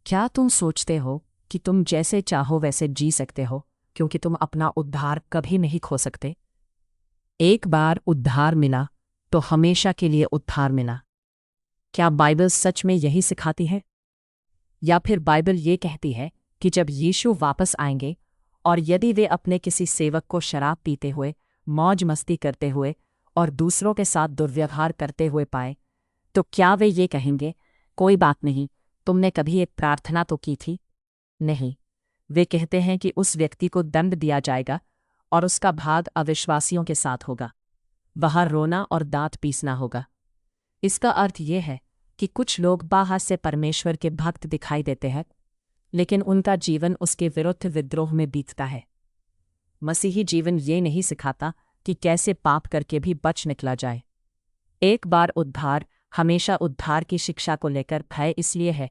क्या तुम सोचते हो कि तुम जैसे चाहो वैसे जी सकते हो क्योंकि तुम अपना उद्धार कभी नहीं खो सकते? एक बार उद्धार मिला तो हमेशा के लिए उद्धार मिला। क्या बाइबल सच में यही सिखाती है? या फिर बाइबल ये कहती है कि जब यीशु वापस आएंगे और यदि वे अपने किसी सेवक को शराब पीते हुए, मौज मस्ती करते हुए और दूसरों के साथ दुर्व्यवहार करते हुए पाए, तो क्या वे ये कहेंगे, कोई बात नहीं, तुमने कभी एक प्रार्थना तो की थी? नहीं। वे कहते हैं कि उस व्यक्ति को दंड दिया जाएगा और उसका भाग अविश्वासियों के साथ होगा। वहाँ रोना और दांत पीसना होगा। इसका अर्थ यह है कि कुछ लोग बाहर से परमेश्वर के भक्त दिखाई देते हैं, लेकिन उनका जीवन उसके विरुद्ध विद्रोह में बीतता है। मसीही जीवन ये नहीं सिखाता कि कैसे पाप करके भी बच निकला जाए। एक बार उद्धार हमेशा उद्धार की शिक्षा को लेकर भय इसलिए है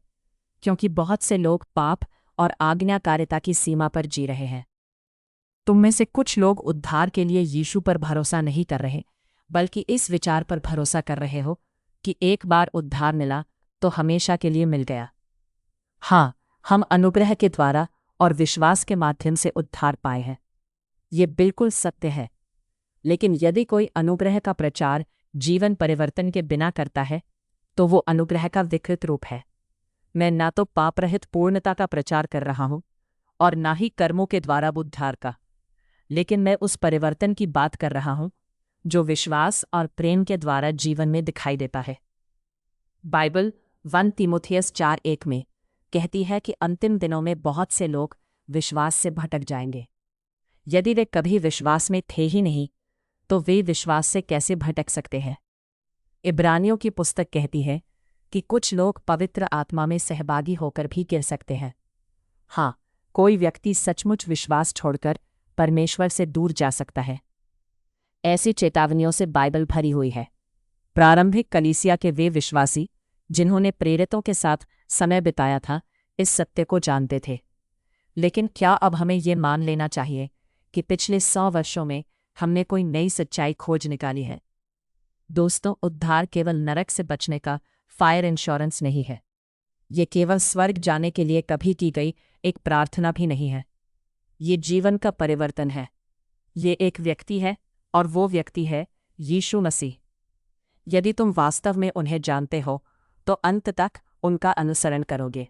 क्योंकि बहुत से लोग पाप और आज्ञाकारिता की सीमा पर जी रहे हैं। तुम में से कुछ लोग उद्धार के लिए यीशु पर भरोसा नहीं कर रहे, बल्कि इस विचार पर भरोसा कर रहे हो कि एक बार उद्धार मिला तो हमेशा के लिए मिल गया। हाँ, हम अनुग्रह के द्वारा और विश्वास के माध्यम से उद्धार पाए हैं। ये बिल्कुल सत्य है। लेकिन यदि कोई अनुग्रह का प्रचार जीवन परिवर्तन के बिना करता है, तो वो अनुग्रह का विकृत रूप है। मैं ना तो पापरहित पूर्णता का प्रचार कर रहा हूं और ना ही कर्मों के द्वारा उद्धार का, लेकिन मैं उस परिवर्तन की बात कर रहा हूं जो विश्वास और प्रेम के द्वारा जीवन में दिखाई देता है। बाइबल 1 तीमुथियुस 4:1 में कहती है कि अंतिम दिनों में बहुत से लोग विश्वास से भटक जाएंगे। यदि वे कभी विश्वास में थे ही नहीं, तो वे विश्वास से कैसे भटक सकते हैं? इब्रानियों की पुस्तक कहती है कि कुछ लोग पवित्र आत्मा में सहभागी होकर भी गिर सकते हैं। हाँ, कोई व्यक्ति सचमुच विश्वास छोड़कर परमेश्वर से दूर जा सकता है। ऐसी चेतावनियों से बाइबल भरी हुई है। प्रारंभिक कलीसिया के वे विश्वासी जिन्होंने प्रेरितों के साथ समय बिताया था, इस सत्य को जानते थे। लेकिन क्या अब हमें ये मान लेना चाहिए कि पिछले 100 वर्षों में हमने कोई नई सच्चाई खोज निकाली है? दोस्तों, उद्धार केवल नरक से बचने का फायर इंश्योरेंस नहीं है। ये केवल स्वर्ग जाने के लिए कभी की गई एक प्रार्थना भी नहीं है। ये जीवन का परिवर्तन है। ये एक व्यक्ति है और वो व्यक्ति है यीशु मसीह। यदि तुम वास्तव में उन्हें जानते हो, तो अंत तक उनका अनुसरण करोगे।